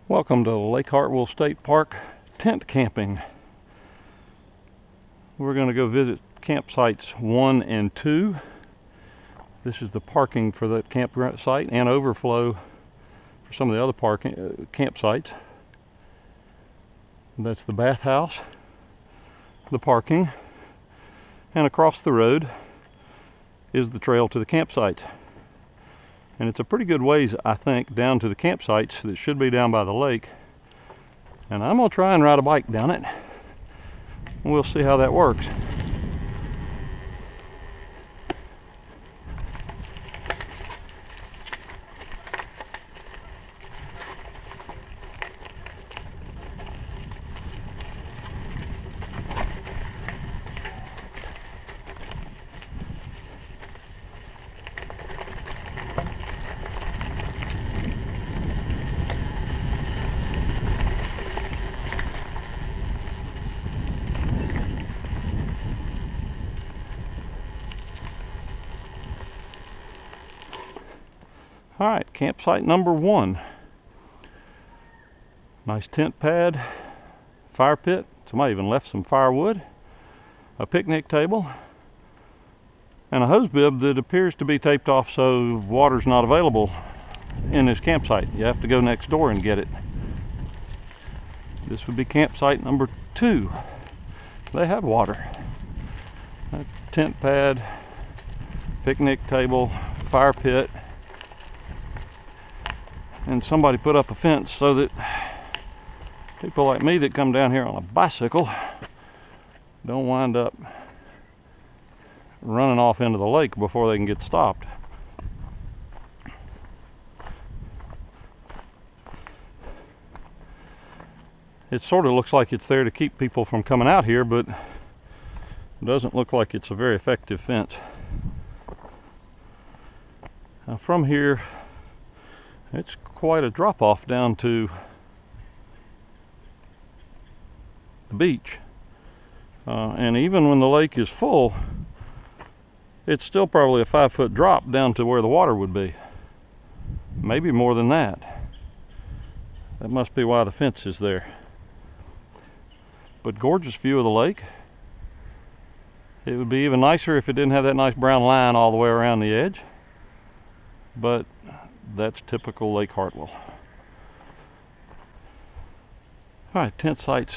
Welcome to Lake Hartwell State Park tent camping. We're going to go visit campsites 1 and 2. This is the parking for that campsite and overflow for some of the other campsites. That's the bathhouse, the parking, and across the road is the trail to the campsites. And it's a pretty good ways, I think, down to the campsites that should be down by the lake. And I'm going to try and ride a bike down it. And we'll see how that works. All right, campsite number 1. Nice tent pad, fire pit. Somebody even left some firewood, a picnic table, and a hose bib that appears to be taped off so water's not available in this campsite. You have to go next door and get it. This would be campsite number 2. They have water. A tent pad, picnic table, fire pit. And somebody put up a fence so that people like me that come down here on a bicycle don't wind up running off into the lake before they can get stopped. It sort of looks like it's there to keep people from coming out here, but it doesn't look like it's a very effective fence. Now from here, it's quite a drop off down to the beach. And even when the lake is full, it's still probably a 5-foot drop down to where the water would be. Maybe more than that. That must be why the fence is there. But gorgeous view of the lake. It would be even nicer if it didn't have that nice brown line all the way around the edge. But that's typical Lake Hartwell. Alright, tent sites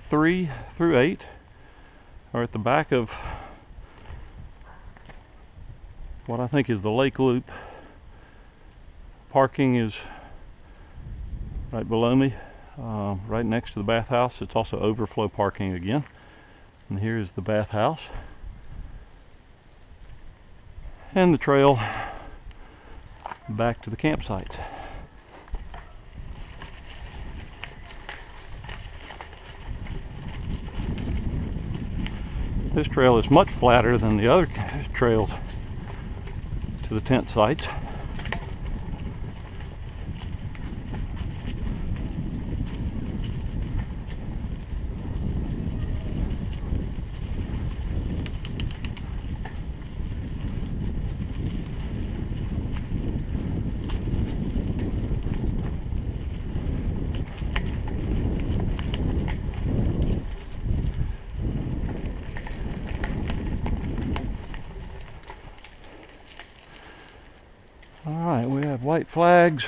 3 through 8 are at the back of what I think is the lake loop. Parking is right below me, right next to the bathhouse. It's also overflow parking again. And here is the bathhouse. And the trail back to the campsite. This trail is much flatter than the other trails to the tent sites. Alright, we have white flags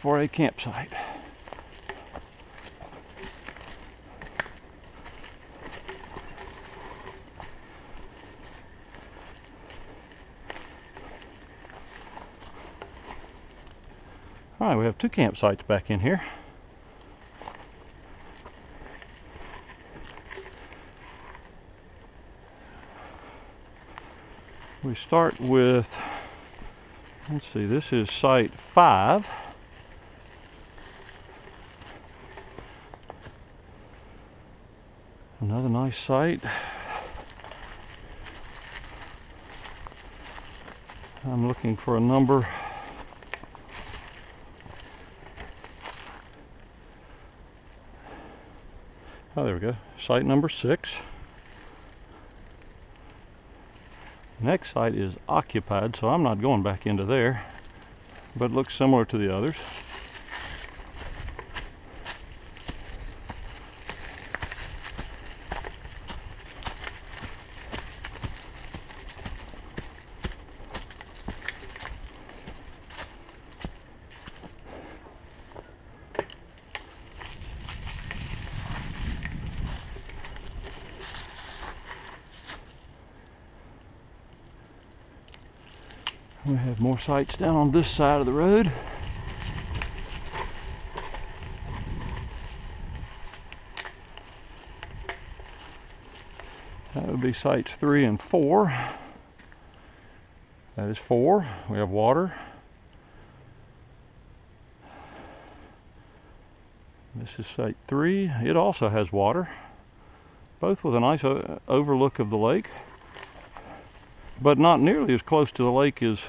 for a campsite. Alright, we have 2 campsites back in here. We start with, let's see, this is site 5. Another nice site. I'm looking for a number. Oh, there we go. Site number 6. Next site is occupied, so I'm not going back into there. but looks similar to the others. We have more sites down on this side of the road. That would be sites 3 and 4. That is 4. We have water. This is site 3. It also has water, both with a nice overlook of the lake, but not nearly as close to the lake as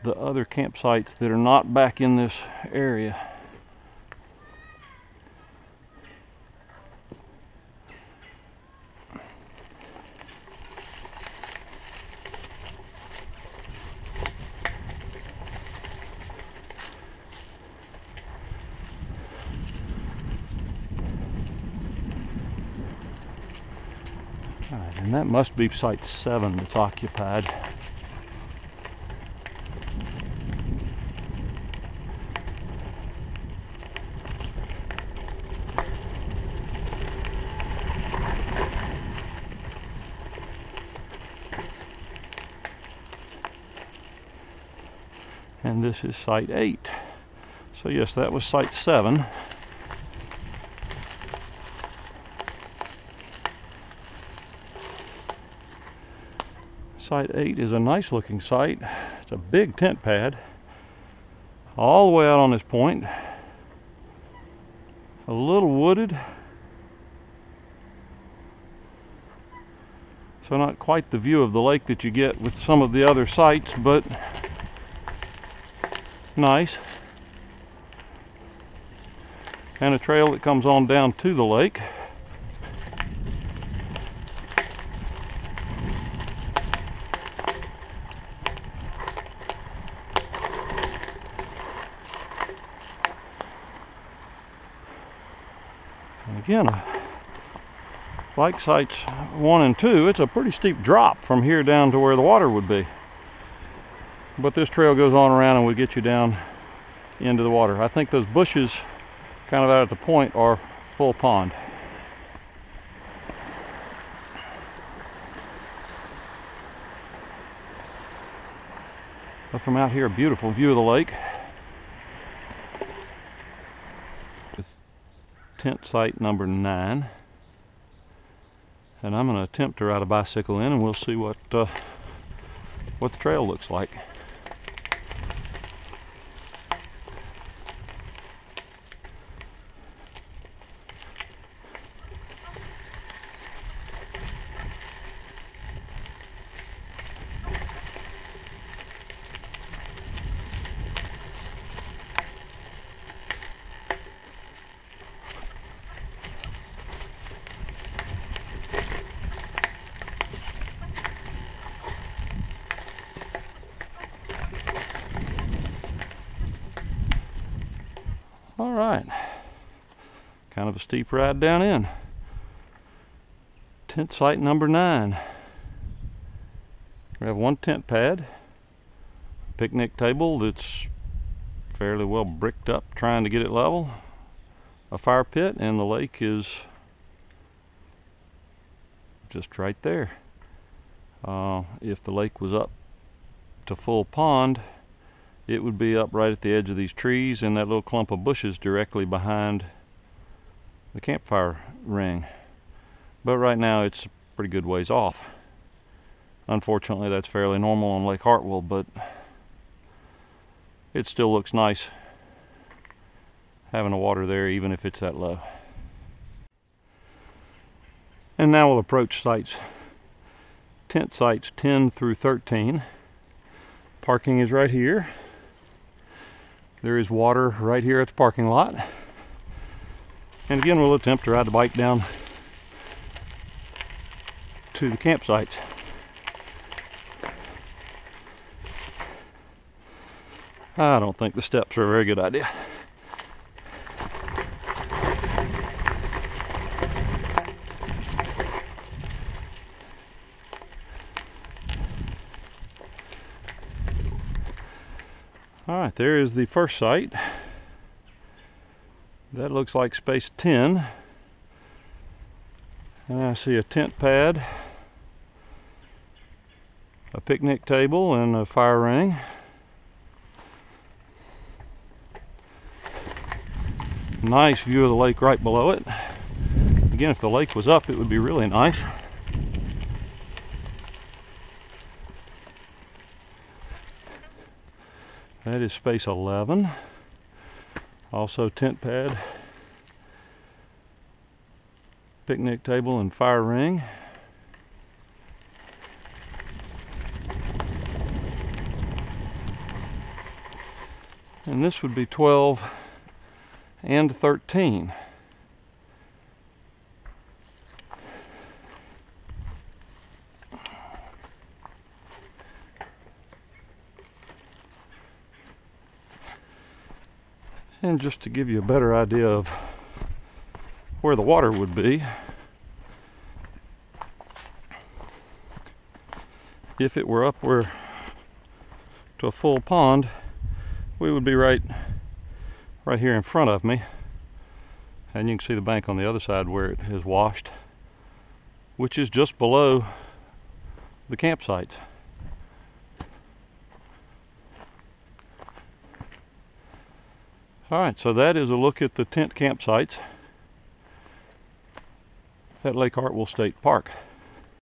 the other campsites that are not back in this area. All right, and that must be site 7 that's occupied. And this is site 8. So yes, that was site 7. Site 8 is a nice looking site. It's a big tent pad all the way out on this point. A little wooded. So not quite the view of the lake that you get with some of the other sites, but nice. And a trail that comes on down to the lake. And again, like sites 1 and 2, it's a pretty steep drop from here down to where the water would be. But this trail goes on around and would get you down into the water. I think those bushes kind of out at the point are full pond. But from out here, a beautiful view of the lake. With tent site number 9. And I'm going to attempt to ride a bicycle in, and we'll see what the trail looks like. All right, kind of a steep ride down in. Tent site number 9. We have one tent pad, picnic table that's fairly well bricked up, trying to get it level, a fire pit, and the lake is just right there. If the lake was up to full pond, it would be up right at the edge of these trees and that little clump of bushes directly behind the campfire ring. But right now it's a pretty good ways off. Unfortunately, that's fairly normal on Lake Hartwell, but it still looks nice having the water there, even if it's that low. And now we'll approach tent sites 10 through 13. Parking is right here. There is water right here at the parking lot. And again, we'll attempt to ride the bike down to the campsites. I don't think the steps are a very good idea. Alright, there is the first site. That looks like space 10. And I see a tent pad, a picnic table, and a fire ring. Nice view of the lake right below it. Again, if the lake was up, it would be really nice. That is space 11. Also tent pad, picnic table, and fire ring. And this would be 12 and 13. And just to give you a better idea of where the water would be, if it were upward to a full pond, we would be right here in front of me, and you can see the bank on the other side where it is washed, which is just below the campsite. Alright, so that is a look at the tent campsites at Lake Hartwell State Park.